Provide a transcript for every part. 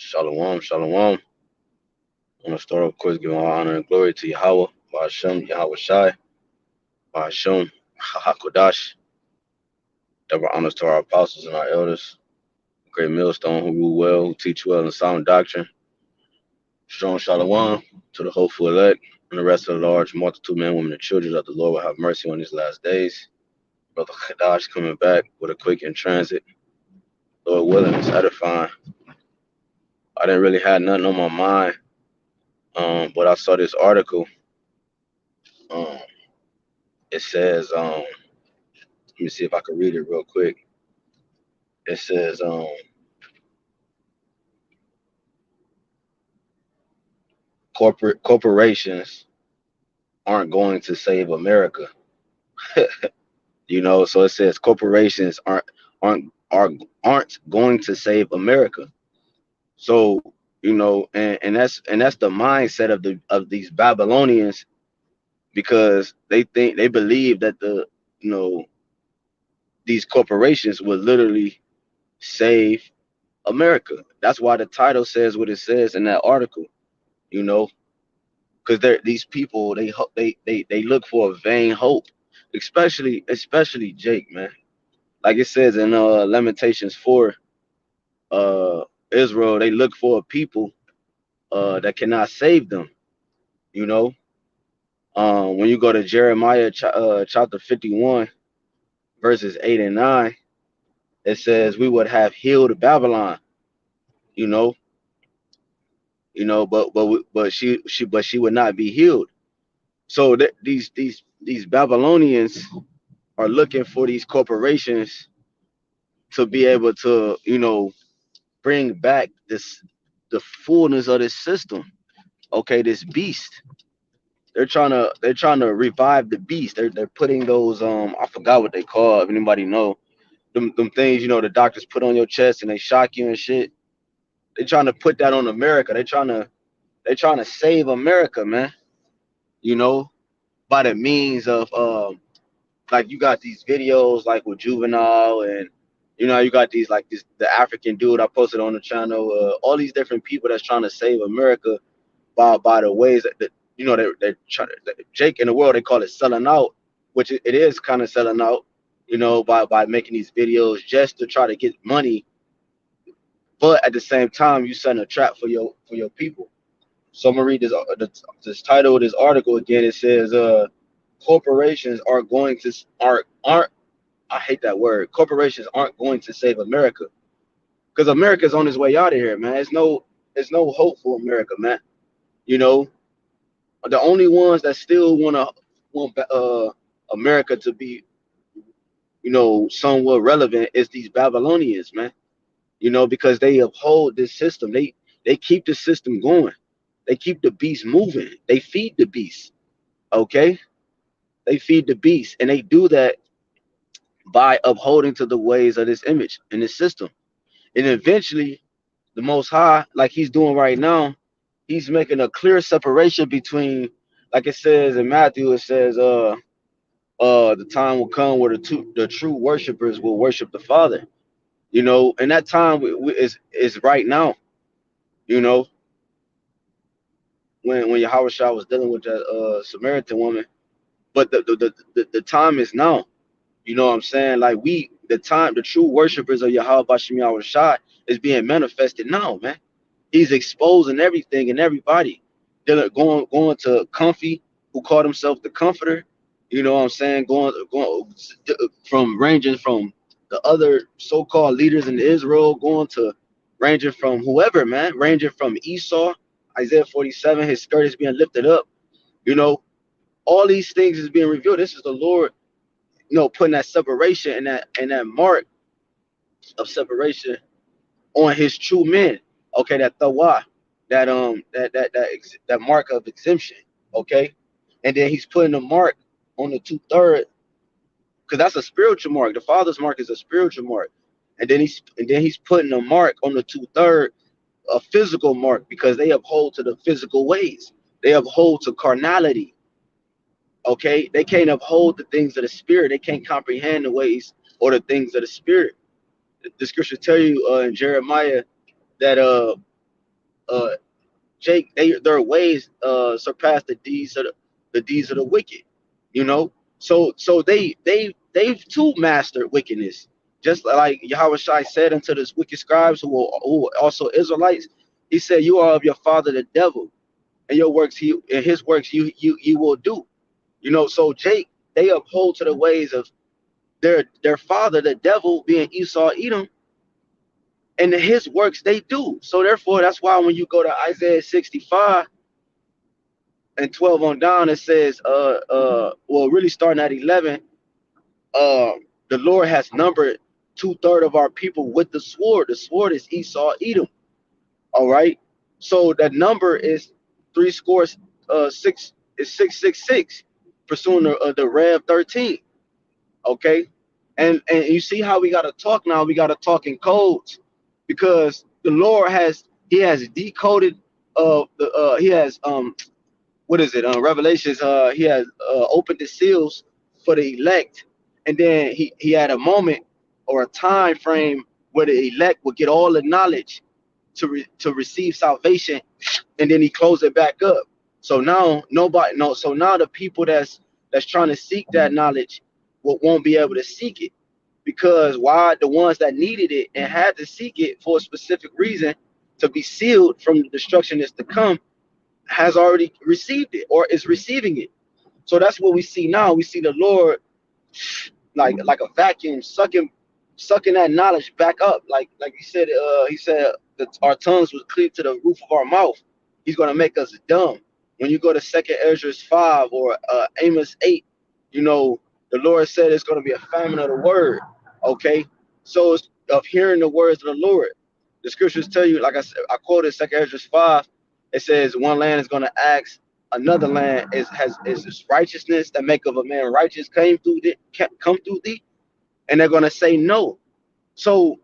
Shalom, shalom. I want to start, of course, giving all honor and glory to Yahawah, Bahasham, Yahawashi, Bahasham, HaQadash. Double honors to our apostles and our elders, great millstone who rule well, who teach well in sound doctrine. Strong shalom to the hopeful elect and the rest of the large multitude, men, women, and children that the Lord will have mercy on these last days. Brother HaQadash coming back with a quick in transit. Lord willing, it's edifying. I didn't really have nothing on my mind, but I saw this article. Um, it says, let me see if I can read it real quick. It says, corporations aren't going to save America. So it says corporations aren't going to save America. So and that's the mindset of these Babylonians, because they believe that you know these corporations will literally save America. That's why the title says what it says in that article. You know, because these people, they look for a vain hope, especially Jake, man. Like it says in Lamentations 4, uh Israel, they look for a people that cannot save them. You know, when you go to Jeremiah chapter 51 verses 8 and 9, it says we would have healed Babylon. You know, but she would not be healed. So these Babylonians are looking for these corporations to be able to, bring back the fullness of this system. Okay, this beast. They're trying to revive the beast. They're putting those I forgot what they call. If anybody know them things, the doctors put on your chest and they shock you and shit. They're trying to put that on America. They're trying to save America, man. You know, by the means of like you got these videos like with Juvenile, and you got these like the African dude I posted on the channel, all these different people that's trying to save America by the ways that they're trying to, Jake in the world, they call it selling out, which it is kind of selling out, by making these videos just to try to get money, but at the same time you setting a trap for your people. So I'm gonna read this title of this article again. It says corporations are going to aren't I hate that word. Corporations aren't going to save America, because America's on its way out of here, man. It's no hope for America, man. You know, the only ones that still want America to be, somewhat relevant is these Babylonians, man. Because they uphold this system. They keep the system going. They keep the beast moving. They feed the beast. Okay, they feed the beast, and they do that by upholding to the ways of this image and this system. And eventually, the Most High, like He's doing right now, He's making a clear separation between, like it says in Matthew, it says, the time will come where the true worshipers will worship the Father. And that time is right now. You know, when Yahawashi was dealing with that Samaritan woman, but the time is now. You know what I'm saying? Like the true worshipers of Yahweh Bahasham Yahawashi is being manifested now, man. He's exposing everything and everybody. They're going to Comfy, who called himself the Comforter. You know what I'm saying? Going from ranging from the other so-called leaders in Israel, going to ranging from whoever, man, ranging from Esau, Isaiah 47, his skirt is being lifted up. You know, all these things is being revealed. This is the Lord, putting that separation and that mark of separation on His true men. Okay, that thawa, that mark of exemption. Okay, and then He's putting the mark on the 2/3, because that's a spiritual mark. The Father's mark is a spiritual mark, and then he's putting a mark on the 2/3, a physical mark, because they uphold to the physical ways. They uphold to carnality. Okay, they can't uphold the things of the spirit. They can't comprehend the ways or the things of the spirit. The scripture tell you in Jeremiah that Jake, their ways surpass the deeds of the wicked, you know. So they've too mastered wickedness, just like Yahawashi said unto the wicked scribes who are also Israelites. He said, "You are of your father the devil, and your works his works you will do." You know, so Jake, they uphold to the ways of their father the devil, being Esau Edom, and his works they do. So therefore, that's why when you go to Isaiah 65 and 12 on down, it says, well, really starting at 11, uh, the Lord has numbered 2/3 of our people with the sword. The sword is Esau, Edom. All right. So that number is three scores, six is 666, pursuing the Rev 13. Okay. And you see how we gotta talk now. We gotta talk in codes because the Lord has decoded he has what is it? Revelations. He has opened the seals for the elect, and then he had a moment or a time frame where the elect would get all the knowledge to receive salvation, and then he closed it back up. So now nobody knows. So now the people that's trying to seek that knowledge won't be able to seek it because why? The ones that needed it and had to seek it for a specific reason to be sealed from the destruction that's to come has already received it or is receiving it. So that's what we see now. We see the Lord like a vacuum sucking that knowledge back up. Like he said that our tongues was clear to the roof of our mouth. He's gonna make us dumb. When you go to Second Ezra 5 or Amos 8, you know, the Lord said it's gonna be a famine of the word. Okay. So it's of hearing the words of the Lord. The scriptures tell you, like I said, I quoted Second Ezra 5. It says one land is gonna ask another land is this righteousness that make of a man righteous come through thee, and they're gonna say no. So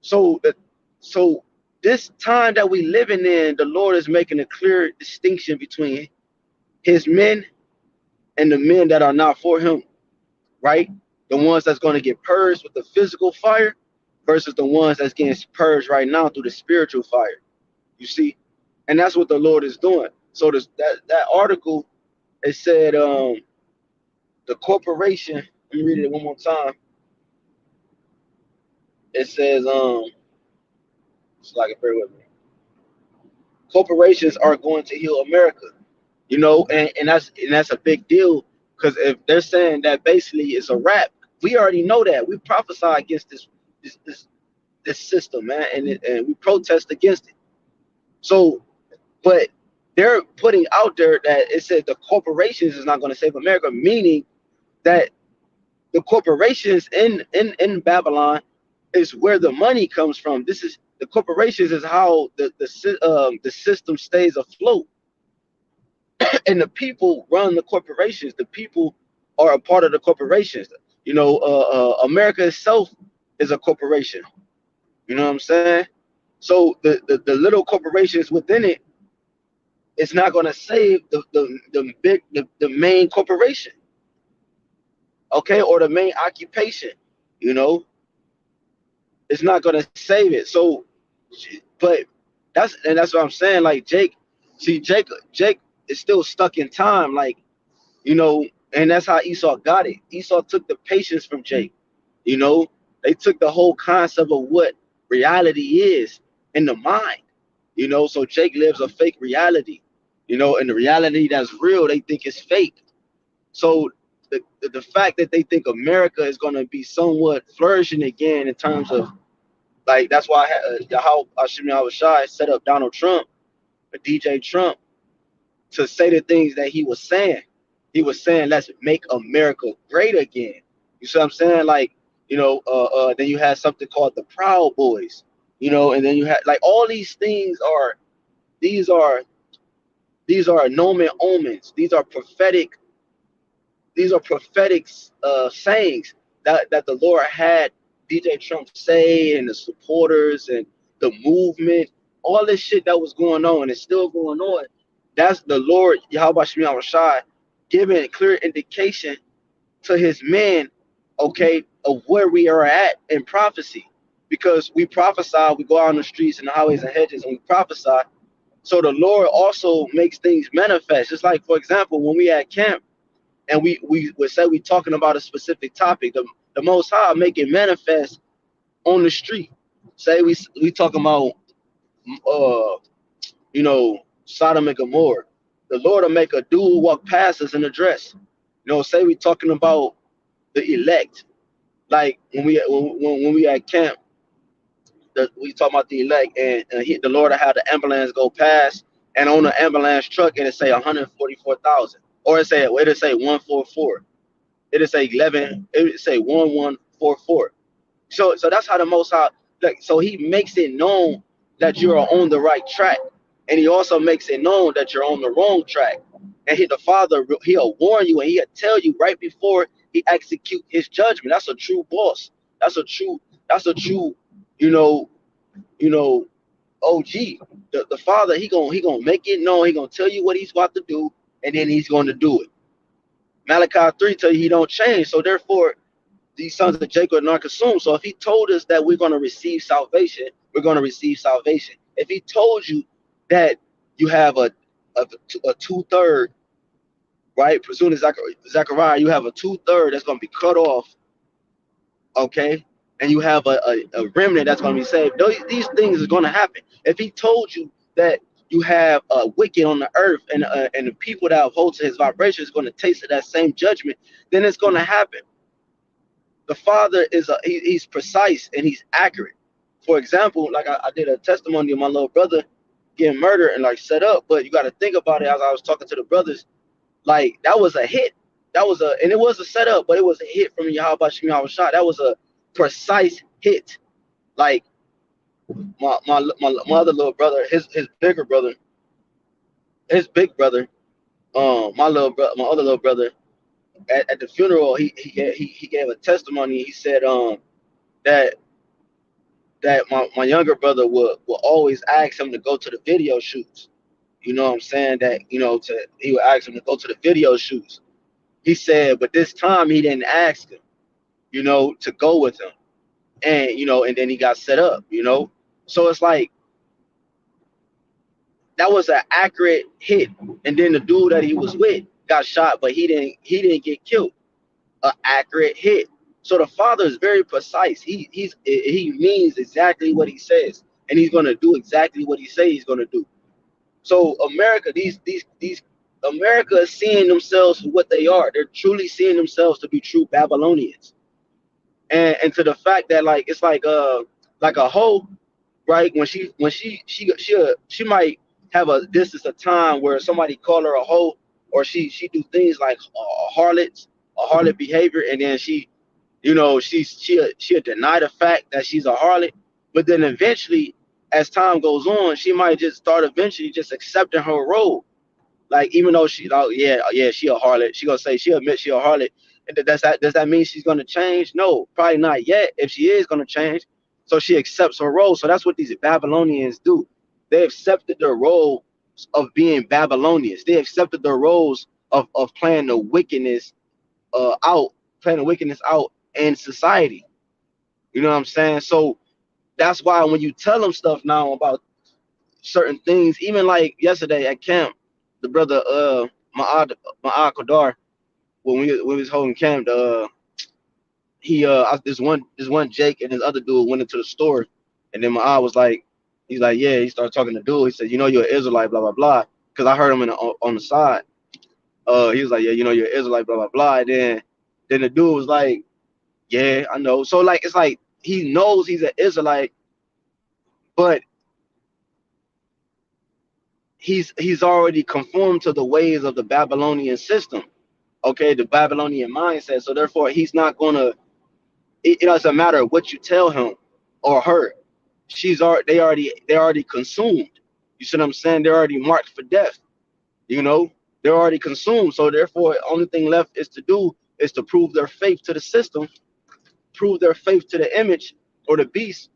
so so this time that we living in, the Lord is making a clear distinction between his men and the men that are not for him, right? The ones that's going to get purged with the physical fire versus the ones that's getting purged right now through the spiritual fire. You see, and that's what the Lord is doing. So that article, it said the corporation. Let me read it one more time. It says it's like a bear with me. Corporations are going to heal America, you know, and that's a big deal because if they're saying that basically it's a wrap, we already know that. We prophesy against this this system, man, and we protest against it. So, but they're putting out there that it said the corporations is not going to save America, meaning that the corporations in Babylon is where the money comes from. This is the corporations is how the system stays afloat, and the people run the corporations. The people are a part of the corporations. You know, America itself is a corporation. You know what I'm saying? So the little corporations within it, it's not going to save the main corporation, okay, or the main occupation. You know, it's not going to save it. So, but that's what I'm saying. Like Jake is still stuck in time. Like, you know, and that's how Esau got it. Esau took the patience from Jake. You know, they took the whole concept of what reality is in the mind. You know, so Jake lives a fake reality. You know, and the reality that's real, they think is fake. So the fact that they think America is going to be somewhat flourishing again in terms of like that's why Yahawashi set up Donald Trump, or DJ Trump, to say the things that he was saying. He was saying, let's make America great again. You see what I'm saying? Like, you know, then you had something called the Proud Boys, you know, and then you had like all these things these are these are nomen omens. These are prophetic sayings that the Lord had DJ Trump say, and the supporters and the movement, all this shit that was going on and it's still going on. That's the Lord Yahawashi giving clear indication to his men, okay, of where we are at in prophecy. because we prophesy, we go out on the streets and the highways and hedges and we prophesy. So the Lord also makes things manifest. Just like, for example, when we at camp and we would say we talking about a specific topic, the Most High make it manifest on the street. Say we talking about uh you know, Sodom and Gomorrah. The Lord will make a dude walk past us in a dress. You know, say we talking about the elect. Like when we at camp, we talking about the elect, and the Lord will have the ambulance go past, and on the ambulance truck it'll say 144,000, or it'll say 144. It'll say 11. It'll say 1144. So that's how the Most High, like, so he makes it known that you are on the right track, and he also makes it known that you're on the wrong track. And the Father, he'll warn you and he'll tell you right before he execute his judgment. That's a true boss. That's a true. That's a true. You know. You know. OG. The Father, he gonna make it known. He gonna tell you what he's about to do, and then he's going to do it. Malachi 3 tell you he don't change. So therefore, these sons of Jacob are not consumed. So if he told us that we're going to receive salvation, we're going to receive salvation. If he told you that you have a 2/3, right? Presuming Zechariah, you have a 2/3 that's going to be cut off, okay? And you have a remnant that's going to be saved. These things are going to happen. If he told you that you have a wicked on the earth and the people that hold to his vibration is going to taste of that same judgment, then it's going to happen. The Father he's precise and he's accurate. For example, like I did a testimony of my little brother getting murdered and like set up, but you got to think about it. As I was talking to the brothers, like that was a hit. And it was a setup, but it was a hit from Yahawashi. That was a precise hit. Like my other little brother, his bigger brother, his big brother, my other little brother, at the funeral, he gave a testimony. He said that my younger brother will always ask him to go to the video shoots. You know what I'm saying? That, he would ask him to go to the video shoots. He said, but this time he didn't ask him, to go with him. And, and then he got set up, So it's like, that was an accurate hit. And then the dude that he was with got shot, but he didn't get killed. An accurate hit. So the Father is very precise. He means exactly what he says, and he's gonna do exactly what he says he's gonna do. So America, these America is seeing themselves for what they are. They're truly seeing themselves to be true Babylonians, and to the fact that it's like a hoe, right? When she might have a distance of time where somebody call her a hoe, or she do things like harlot behavior, and then she'll deny the fact that she's a harlot, but then eventually, as time goes on, she might just start eventually just accepting her role. Like, even though she she a harlot, she gonna say, she admit she a harlot. And does that mean she's gonna change? No, probably not yet. If she is gonna change, so she accepts her role. So that's what these Babylonians do. They accepted their role of being Babylonians. They accepted their roles of playing the wickedness out in society. You know what I'm saying? So that's why when you tell them stuff now about certain things, even like yesterday at camp, the brother Ma'ad Qadar, when we was holding camp, this one Jake and his other dude went into the store, and then Ma'ad was like, he's like, yeah, he started talking to dude. He said, you're an Israelite, blah blah blah, because I heard him on the side. He was like, yeah, you're an Israelite, blah blah blah. And then the dude was like, yeah, I know. So it's like he knows he's an Israelite, but he's already conformed to the ways of the Babylonian system, okay, the Babylonian mindset. So therefore, he's not gonna. It doesn't matter what you tell him or her. They already consumed. You see what I'm saying? They're already marked for death. They're already consumed. So therefore, only thing left is to prove their faith to the system, prove their faith to the image or the beast,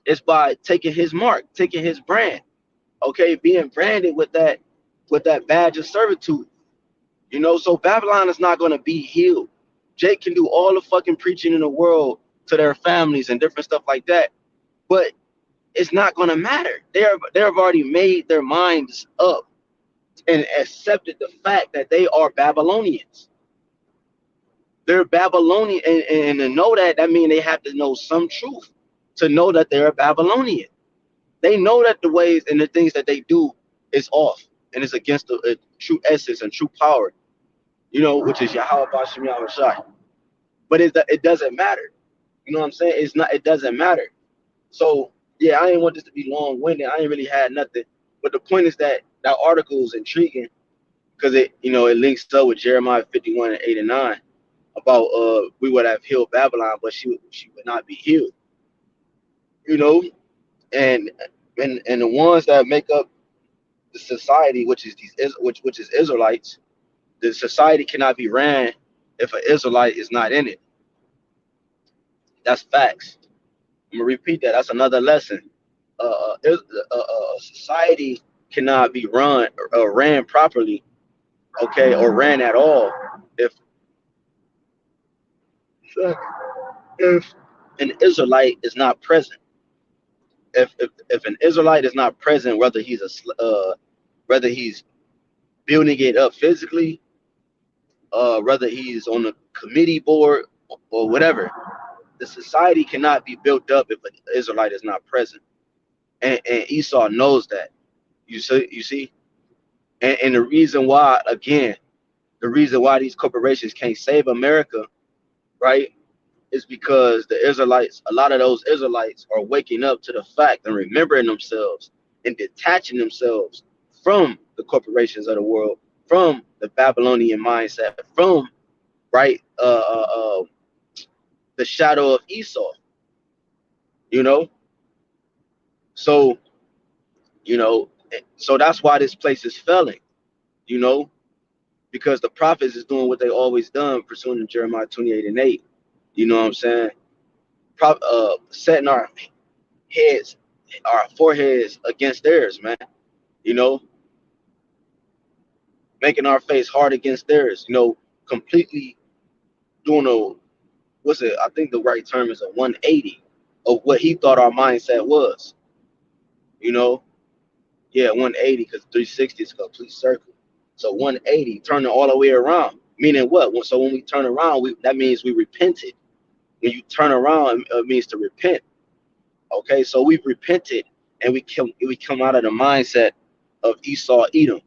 is by taking his mark, taking his brand. Okay, being branded with that badge of servitude. So Babylon is not going to be healed. Jake can do all the fucking preaching in the world, to their families and different stuff like that. But it's not going to matter. They have already made their minds up and accepted the fact that they are Babylonians. They're Babylonian, and to know that, that means they have to know some truth to know that they're a Babylonian. They know that the ways and the things that they do is off and it's against the true essence and true power, you know, which is Yahawah, Bahasham, Yahawashi. But it doesn't matter. You know what I'm saying? It's not. It doesn't matter. So yeah, I didn't want this to be long winded. I ain't really had nothing. But the point is that that article is intriguing because it, you know, it links up with Jeremiah 51 and 8 and 9 about we would have healed Babylon, but she would not be healed. You know, and and the ones that make up the society, which is which is Israelites, the society cannot be ran if an Israelite is not in it. That's facts. I'm gonna repeat that. That's another lesson. A society cannot be ran properly, okay, or ran at all if if an Israelite is not present. If an Israelite is not present, whether he's building it up physically, whether he's on the committee board or whatever, the society cannot be built up if an Israelite is not present. And Esau knows that. You see, and the reason why, again, the reason why these corporations can't save America, right, is because the Israelites, a lot of those Israelites are waking up to the fact and remembering themselves and detaching themselves from the corporations of the world, from the Babylonian mindset, from right the shadow of Esau, you know. So you know, so that's why this place is failing, you know, because the prophets is doing what they always done, pursuing Jeremiah 28 and 8. You know what I'm saying? Setting our heads, our foreheads against theirs, man. You know, making our face hard against theirs. You know, completely doing a what's it? I think the right term is a 180 of what he thought our mindset was. You know, yeah, 180 because 360 is a complete circle. So 180, turning all the way around. Meaning what? So when we turn around, that means we repented. When you turn around, it means to repent. Okay, so we've repented and we come out of the mindset of Esau Edom,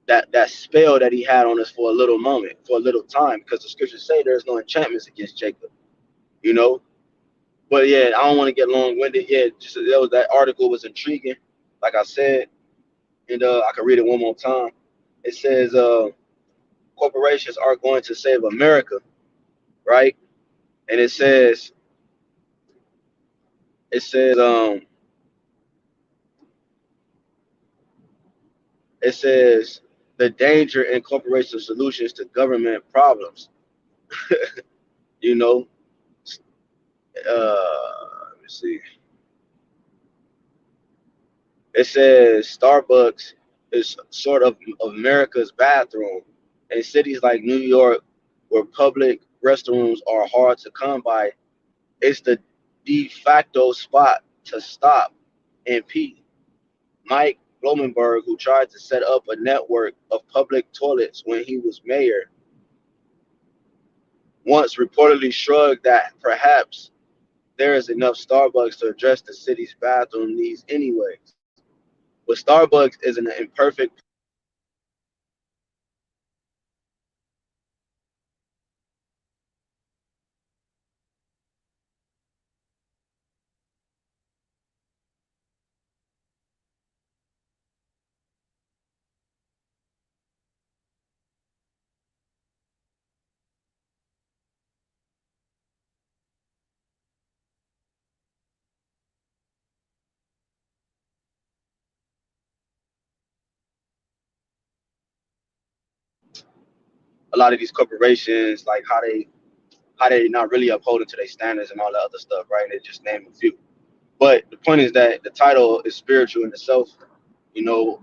that spell that he had on us for a little moment, for a little time, because the scriptures say there's no enchantments against Jacob, you know. But yeah, I don't want to get long-winded. Yeah, just that article was intriguing, like I said, and I can read it one more time. It says corporations are going to save America, right? And it says it says the danger in corporation solutions to government problems. You know, let me see. It says Starbucks is sort of America's bathroom. In cities like New York, where public restrooms are hard to come by, it's the de facto spot to stop and pee. Mike Blomenberg, who tried to set up a network of public toilets when he was mayor, once reportedly shrugged that perhaps there is enough Starbucks to address the city's bathroom needs anyways. But Starbucks is an imperfect. A lot of these corporations, like how they not really upholding to their standards and all that other stuff, right? They just name a few. But the point is that the title is spiritual in itself, you know,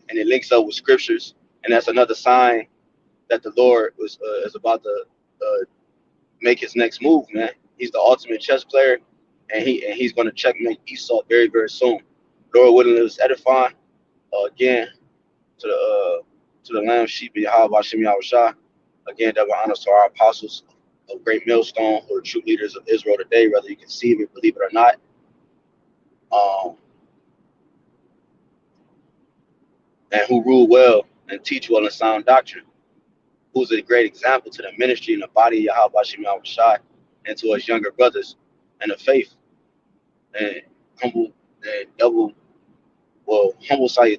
and it links up with scriptures, and that's another sign that the Lord is about to make his next move, man. He's the ultimate chess player, and he's going to checkmate Esau very, very soon. Lord willing, it was edifying. Again, to the Lamb, sheep of Yahawashi, Yahawashi. Again, double honors to our apostles of great millstone, who are true leaders of Israel today, whether you conceive it, believe it or not. And who rule well and teach well in sound doctrine. Who's a great example to the ministry and the body of Yahawashi, Yahawashi, and to us younger brothers in the faith. And humble and humble salutation